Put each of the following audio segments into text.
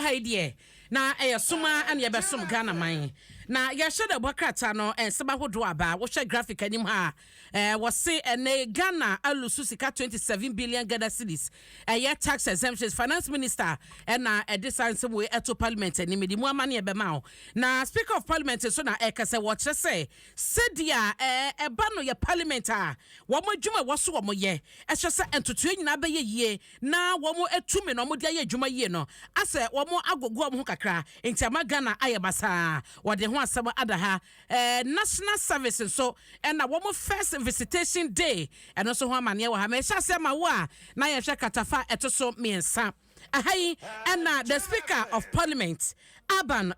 haidie na suma and yebesum Ghana mine na yɛhwɛ da bɔkrata no enseba hodo aba wo hwɛ graphic anim ha was say Ghana alusu sika 27 billion Ghana cedis tax exemptions finance minister na this we eto parliament ni medi mu amane e bema na speaker of parliament so na ekase wo kyerɛ sɛ sedia eba no ye parliament a wo mo dwuma wo so wo mo ye ɛhwɛ sɛ entotoe nyina be ye yie na wo mo etumi no mo dia ye dwuma yie no asɛ wo mo agogo mo kakra enti ama Ghana ayebasa wo de ho asɛm adaha national services so na wo mo first visitation day eno so ho amane wo ha me hya sɛ ma wo a na ye hwɛ katafa eto so miensa ahai and the speaker of parliament Aban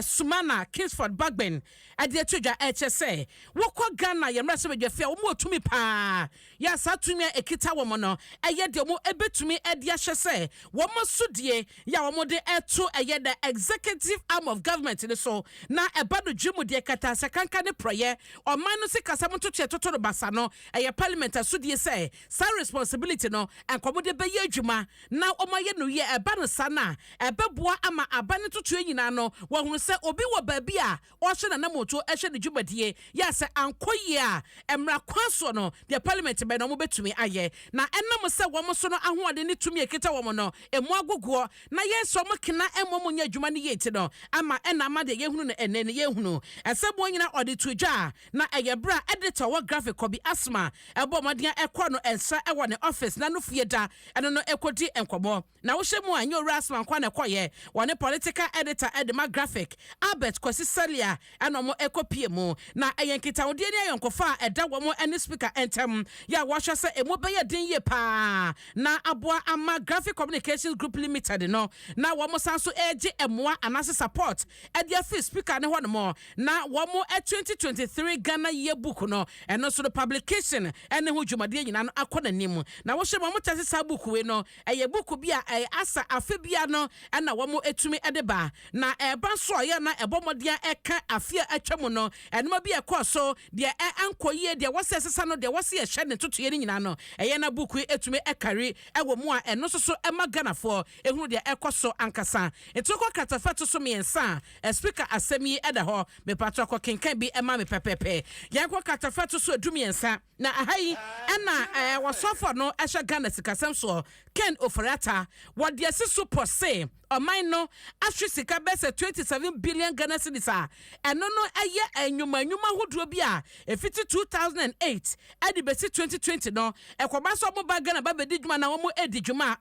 Sumana Kingsford Bagben ade atwa HSA wokɔ Ghana yemra se bedwafia wo mo tumi pa ya satumi ekita wo mo no eye de mo ebetumi ade ahye se wo mo sudie ya wo mo de eto eye the executive arm of government ne so na eba do dwumu de kata sekanka ne proye o man no sikasa mo toche toto do basa no eye parliament asudie se sa responsibility no enkomo de beye adwuma na o maye no ye eba no sana ebeboa ama abane toto nyina no wo hunu se obi wo baabi a o hye na moto ehye ne dwumadie ya se ankoye a emra kwaso no the parliament be no mo betumi aye na enam se wo mo so no ahoode ne tumi ekita wo mo no emu agogo na ye so mo kena emo mo nya dwuma ne yeti no ama enama de ye hunu no enene ye hunu esebo nyina ode tudwa na eye bra editor wo graphic obi asma ebo modia ekọ no ensa ewo ne office na no fie da eno no ekodi enkobo na wo hye mu anyo rasman kwa na koye wone political editor edema graphic Albert Kwasisalia eno mo ekopie mu na eyenkita wode ne ayonkofa eda wo mo ene speaker entem ya wo hwe se emo beye din ye pa na aboa ama graphic communications group limited no na wo mo sanso eje emoa anase support edia free speaker ne ho no mo na wo mo 2023 Ghana year book no eno so the publication ene ho dwumade nyina no akona nim na wo hye mo tase sa book we no eye book bia asa afebia no na wo mo etumi edeba na eba so ye na ebomodia eka afia atwam no enoma bi ekoso de ankoye de wosesesa no de wose ye hye ne totoye ni nyina no eye na buku etumi ekare ewo mu a eno so ema Ghanafo ehunu de ekoso ankasa etoko katafato so miensa speaker asemi eda ho me patro kenkan bi ema me pepepe yanko katafato so edumiensa na ahai ena wasofo no ehye Ghana sikasem so Ken Oferata wode asiso pose oman no ahwe sika bese 27 billion Ghana cedis a eno no eye enwuma hodo bi a efiti 2008 adi besi 2020 no ekoba so mo ba Ghana ba bedi dwuma na wo mo edi dwuma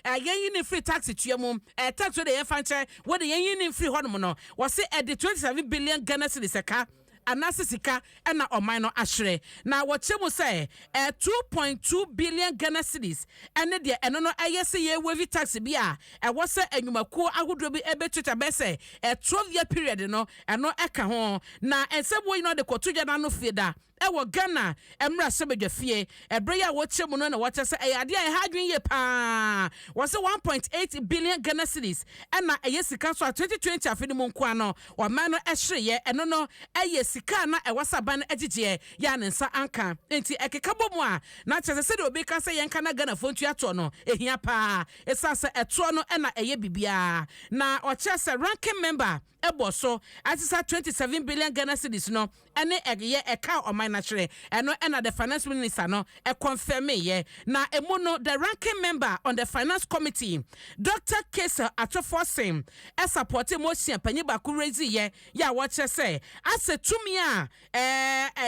yen ni free tax tuamu tax we dey fanche we dey yen ni free hono no wo se edi 27 billion Ghana cedis ka anasisika ena oman no ahre na wochemu say 2.2 billion Ghana cedis ene de eno no ayese ye wevi tax bia wo se enwumakuo agodro bi ebetweta bese 12 year period no eno eka ho na ensebo yin no de kotudwa na no fieda ewo Ghana emra sebedwa fie ebre ya wochemu no na wochese ade a hadwen ye pa wo se 1.8 billion Ghana cedis ena ayesika so 2020 afeni mu nko ano oman no ehre ye eno no sika na ewasaban egigie ya nensa anka enti ekekabo mu a na chese se de obi ka se yenka na Ghana fontu ato no ehia pa esase eto no na eye bibia na o chese ranking member ebo so atisa 27 billion Ghana cedis no ene eye eka oman na chere eno na the finance minister no confirm ye na emu no the ranking member on the finance committee Dr. Kesa Atofosim support motion panyiba ku raise ye ya wo chese ase tumi a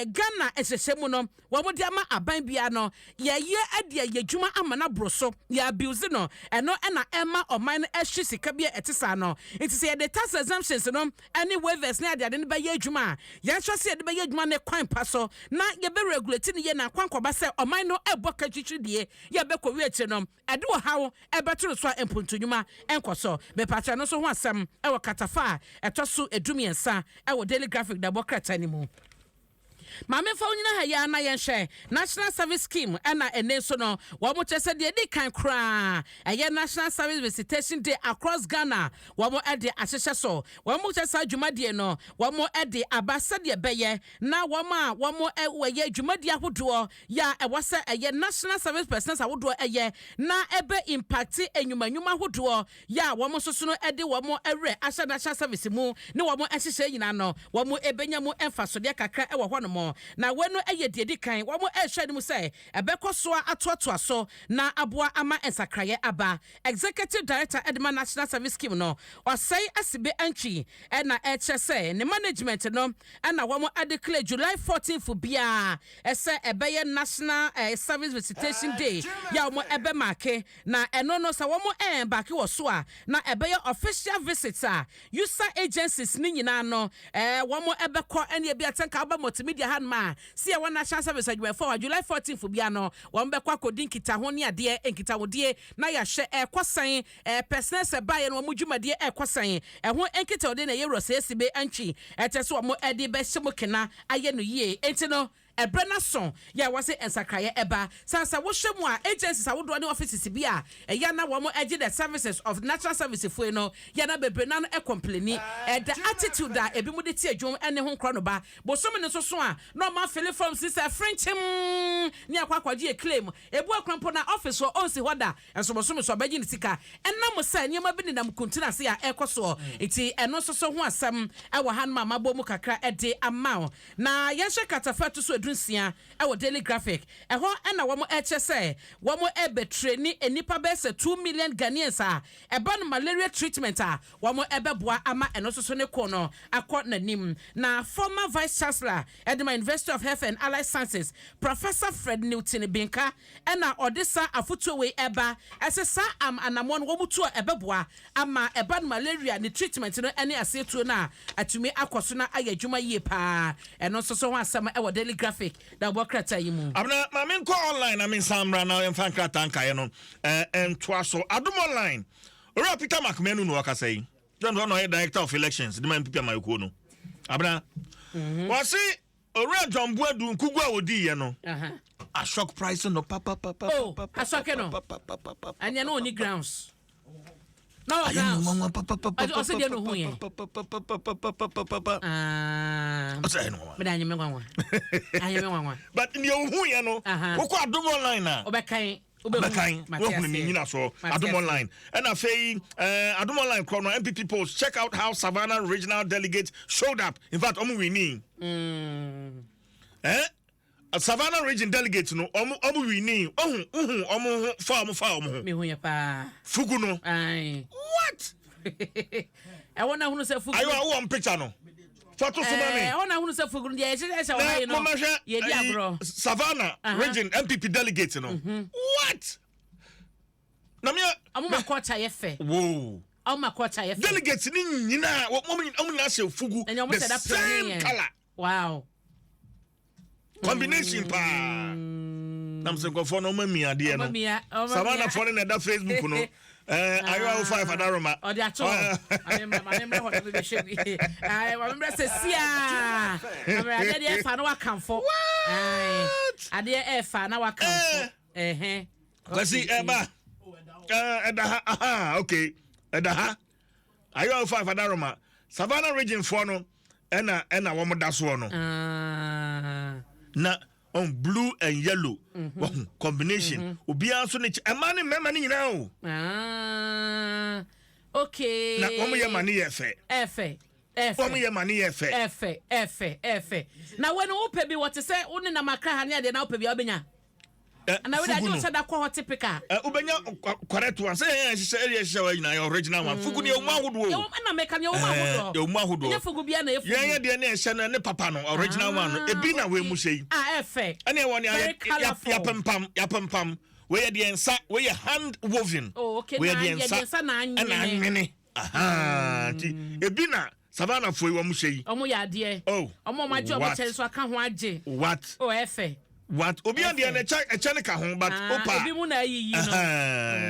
Ghana esesemu no wo mo dia ma aban bia no ye adia ye dwuma amana broso ya abuse no eno na ema oman ehwe sika bia etisa no it is the tax exemptions no any waivers na adia de ba ye dwuma ye hwese de ba ye dwuma ne kwan paso na ye be regulate ne ye na kwan koba se oman no eboka twitwidie ye be ko wi no ede wo hawo ebetoro so empuntundwuma enkoso be pacha no so ho asem e wo katafa etoso edumiensa e wo daily graphic da bokrata ni mu Maame fa onyina ha ya na yenhwe National Service Scheme na ene so no wo mo chese de di kan kra National Service Visitation Day across Ghana wo mo ede ahyehye so wo mo chese adwumade no wo mo ede abasa de beye na wo mo eye adwumade ahodo ya wose National Service Personnel ahodo na ebe impact enwumanyuma ahodo ya wo mo soso no ede wo mo ewre asha National Service mu ne wo mo ahyehye nyina no wo mo ebenya mu emfaso de kakra wo ho no mo na wenu de kan wo mo ehwe mu say ebekosoa atoatoa so na aboa ama ensakraye aba Executive Director Edma National Service Scheme no osai asibe antwi na eche say ne management no na wo mo declare July 14th bia ese ebeye National Service Visitation Day ya wo mo ebe make na eno no sa wo mo back wo so a na ebeye official visitor user agencies ni nyina no wo mo ebekọ ene bia tenka aba multimedia hanma see one National Service adwuma for July 14th bia no wo mbekọ akodin kita ho ne ade enkita wodie na ya hye ekosan personnel se baye no wo dwumade ekosan ho enkita wodie na ye rose sibe antwi etese wo mo ade be hye mo kena aye no yie enti no Ebrena son ya wase ensakraye eba sansa wo hwemu a agencies awodo ne offices bia ya na wo mo age the services of National Service fo no ya na bebrena no complaini the attitude that ebi mu de tie adwom ene ho nkro no ba bosom ne so so a no ma fele from sister French ni akwakwaje claim ebu akrampo na office o onsi hoda enso bosom so baji ne sika enam sa niam bi ne nam kontina se a ekoso enti eno so so ho asem e wo han mama bo mu kakra ede amount na yenhwe katafatu so dunsia e daily graphic ho na wo mo eche say wo mo training enipa be se 2 million Ghanaians a ban malaria treatment a wo mo beboa ama eno so ne ko no akọ nanim na former vice chancellor at the University of Health and Allied Sciences Professor Fred Newton Binka na odisa afutuo we eba esesa anamon wo mutuo beboa ama ban malaria ni treatment no ene asetuo na atumi akoso na ayadwuma yie pa eno so ho asem e daily graphic da bokrata yimu abna ma men ko online I mean samra na em fan krata nkae no Dwaso Adom online ora Peter Macmenu no waka say don't know director of elections the man people my ko no abna wasi ora John Buadu nkugu a wodi ye no a shock price no papa a shock no anya no ni grounds no grounds I say dey no hu ye medanye me gwanwa aye me gwanwa but ni hu ye no wo ko Adom online na obekan wo hu ni nyina so Adom online and afei Adom online chrono MPP post check out how Savannah regional delegates showed up in fact omu winning Savannah region delegates no omu winning omu fa me hu ye pa fugu no what I wanna who say fugu ayo wo picture no Fatu Sumami. I want to say for good. Savannah region MPP delegates, you know. What? Namia, I'm a quarter yefe. Whoa. I'm a quarter yefe. Delegates in what woman say fugu. And you said that same color. Wow. Combination pa. I'm saying go for no me idea no. Savannah following that Facebook no. I will 5 Adaroma. Oh, that's all. I remember what we should be. I remember say sia. I did fa na come for. I did fa na wa come for. Let's see Eba. Okay. Edaha. I will 5 Adaroma. Savannah region for no ena wo mo da so no. Na on blue and yellow combination obi anso ne emani mema ni nyina o okay na omo ye mani ye fe omo ye mani ye fe efe na when wo pe bi what say woni na makra ha ne de na wo pe bi obenya na we da jo say da ko typical obenya correct one say area show nyina original one fugu ne omu ahodo o na meka ne omu ahodo ne fugu bia na efu ye de na ehye na ne papa no original one ebi na we mu sei efe ane won ya pempam we ye de ensa we ye hand woven we ye de ensa na anwene ti ebi na Savannah foi wo mu sei omu ya de omu ma jo bo chen so aka ho age what efe What obi and the channel ka ho but opa obi mu na yi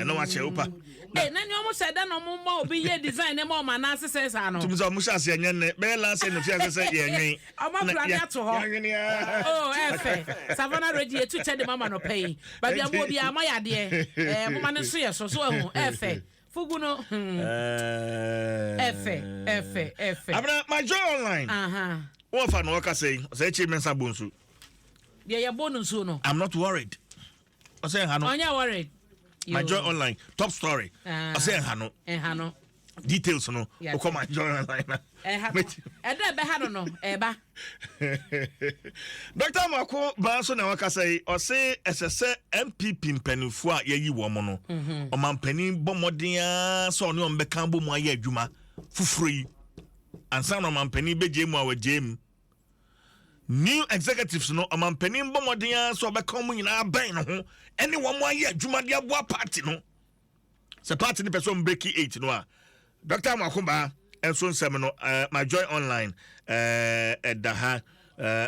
no wa che opa na ni omo said na omo ma obi ye design na ma na asese sa no tumuzo omo shase enye ne be la say no fiase say ye nwen omo plan ya to ho oh efe savannah radio etu che de mama no pay ba bia mo obi ama ya de mo ma ne so ye so ehu efe fugu no efe abna my joy online what fa no waka say che mensa bonsu yeah bonus no I'm not worried I say hano onya worried my joy online top story I say hano details no come my joy online eda be hano no eba Dr. Mako Banso na waka say o say SSS MPP mpanifo a yayi wo mo no o mampani bomoden so ne o mbeka bo mu aye adwuma fufuri ansa no mampani beje mu a wajem new executives no amampanin bomoden so obeka mu nyina ban no ho ene wo mo aye adwuma de aboa party no se party ni person breaking 8 no a Dr. Makumba Dwaso Nsem no my joy online edaha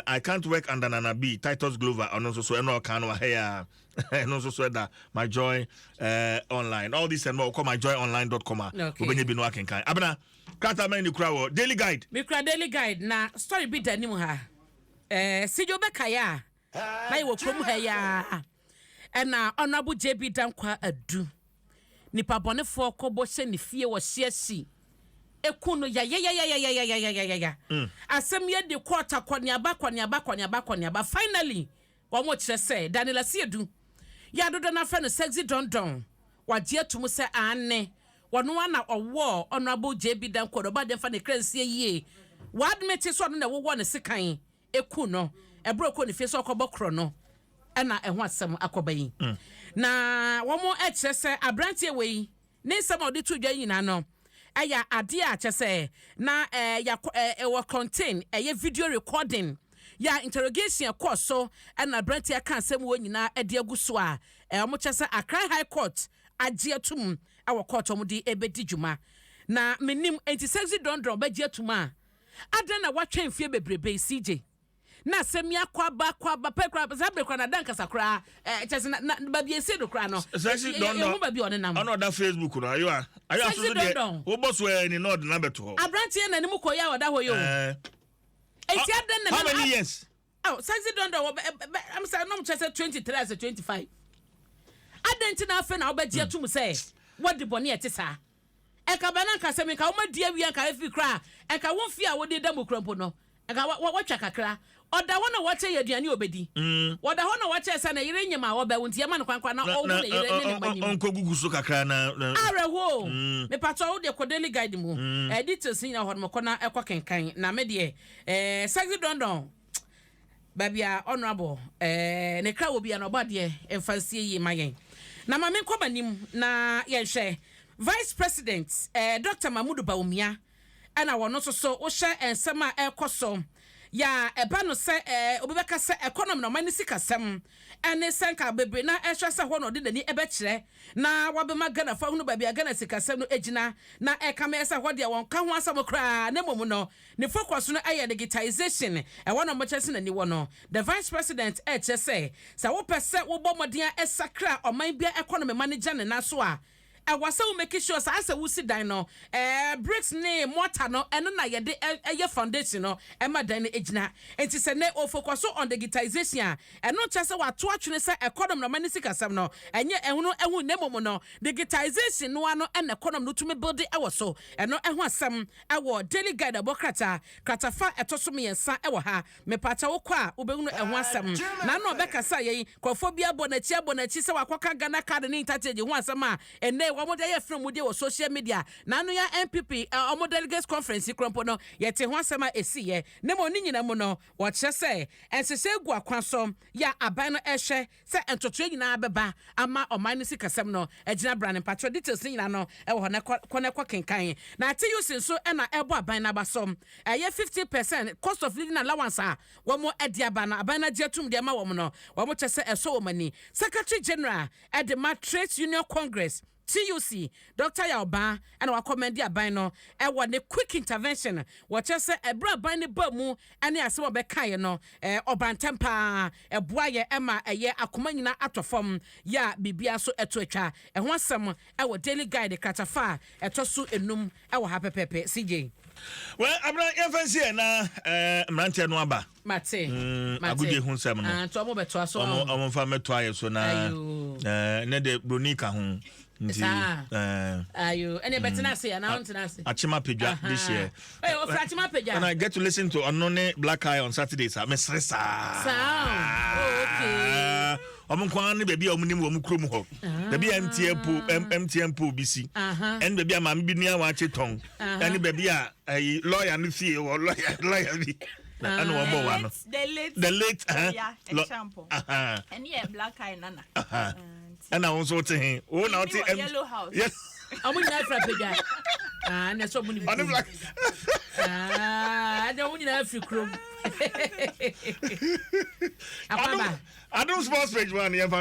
I can't work under Nana B Titus Glover and so no can wa here and also so that my joy online all this and more come myjoyonline.com obenye bi no akenkan abena krata man ni kura wo daily guide me kura daily guide na story bi danim ha sijo beka ya na ye wo krom ha ya na honorable JB Dankwa adu nipa bonefo kobo hye ne fie wo hye ekunu ya asem ye de quarter kwaniaba finally wo mo kire say Daniel Asiedu ya dodo na fa no sexy don waje atum se ane wono ana owo honorable JB Dankwa do ba de fa ne kransie yie wadmete so no na wo ne sekan eku no ebroko ne fie so akobokro no na eho asem akoba yi na wo mo ekire se abrantie we ne nsem odi tu dwa yina no aya ade a chese na ya we contain video recording ya interrogation course so na abrantie kan asem wo nyina ade aguso a omo chese Accra High Court agye atum awo court omo di ebedi djuma na menim anti-sexy don bagye atum a adan na watwen fie bebrebe CJ na semia kwaba pekra zabe kwa na danka sakra chese na babie se do kra no sexy don you baby on nam ono da Facebook no ayo aso de wo boss we ni no de na beto abrantie na nim koya oda ho yo enti adan na how many years sexy don I'm saying no chese 23 as 25 adan ti na afa na obagye atum say what the boni etisa eka bana nka semi ka wo madi awia nka afi kra eka wo fi a wo de dam krampo no eka wo twa kakra oda ho na wo che yaduane obedi oda ho na wo che sa na yire nyema wo ba wonti yema no kwankwa na owu na yire ne manyim onko gugu so kakra na arewo me pato wo de ko daily guide mu editors nya ho no ko na ekwa na me de sexy don babia honorable ne kra obi na oba de emfansie yi mayen na ma me nkoba nim na ye hwe Vice President Dr. Mahmoud Bawumia ana wono so wo hye ensema ekoso ya eba no se obebeka se economy no mani sikasem ene senka bebre na ehwe se ho no de nani ebe kire na wabema Ghana fa hunu babia Ghana sikasem no ejina na ekama esa ho de won ka ho asam kra na momu no ne focus no aye digitization wono mo chese nani wono the Vice President chese se wo pese wo bomoden esakra oman bia economy manager ne na so a wasa wo make sure sa asa wo si dan no bricks ne mortar no eno na ye de ye foundation no ma dan ejina enti se ne o focus on digitization eno chese wa to atwene se economy no mani sikasam no enye ehunu ehu ne momo no digitization no ano en economy no tumi build e so eno ehu asam ewo daily guide abokrata kratafa etoso me yensa ewo ha me pacha wo kwa obehunu ehu asam na no bekasa ye kofo bia bonachi se wakwaka Ghana card ni interchange hu asam a ene omoda ye from mudi wo social media na no ya MPP omo delegates conference krompo no ye te ho asema esiye ne mo ni nyina mu no wo kye se ensese gu akwaso ya aban no ehwe se entoto nyina beba ama oman no sikasem no agina brand patro details nyina no e wo ne kwa kenkan na ate yusin so e na ebo aban na basom ye 50% cost of living allowance a wo mo edi aban na jetum de ma wo mo no wo mo kye se eso wo mani Secretary General at the Trade Union Congress TUC Dr. Yauba and wa commend dia ban no e wo ne quick intervention wo che se ebra ban ne ba mu ane ase wo be kan no obantempa eboaye ema eye akoma nyina atofom ya bibia so eto atwa e ho asem e wo daily guide kratafa eto so enum e wo ha pepepe CJ. Well, abra fancy na mrantia no aba Mate agudie hu nsem no to mo beto aso omo fa meto aye so na ne de bronika hu nti ayo ene betina say na ontina say achima pedwa this year hey o fra achima pedwa and I get to listen to Onone Black Eye on Saturdays me stressa okay omo kwan ne baby omunim wo mu krom ho baby MTM po bisi and baby am bi nia wa cheton and baby a lawyer no fie wo lawyer bi and one more one the late example and yeah Black Eye nana and I also to him oh now to Yellow House yes I'm in that frapega na so muni on the black I don't want to free chrome I don't sports page one here fan